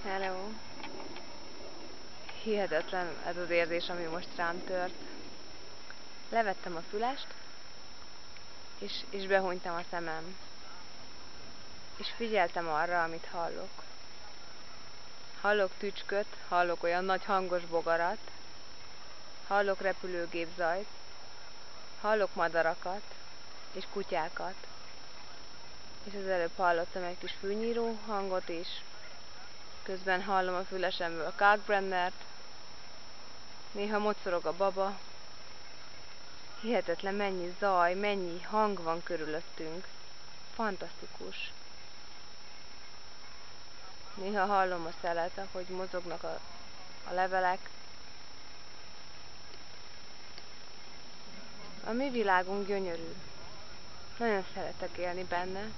Hello. Hihetetlen ez az érzés, ami most rám tört. Levettem a fülest, és behunytam a szemem. És figyeltem arra, amit hallok. Hallok tücsköt, hallok olyan nagy hangos bogarat, hallok repülőgépzajt, hallok madarakat és kutyákat. És az előbb hallottam egy kis fűnyíró hangot is. Közben hallom a fülesemből Kalkbrennert, néha mocorog a baba. Hihetetlen mennyi zaj, mennyi hang van körülöttünk. Fantasztikus. Néha hallom a szelet, ahogy mozognak a levelek. A mi világunk gyönyörű. Nagyon szeretek élni benne.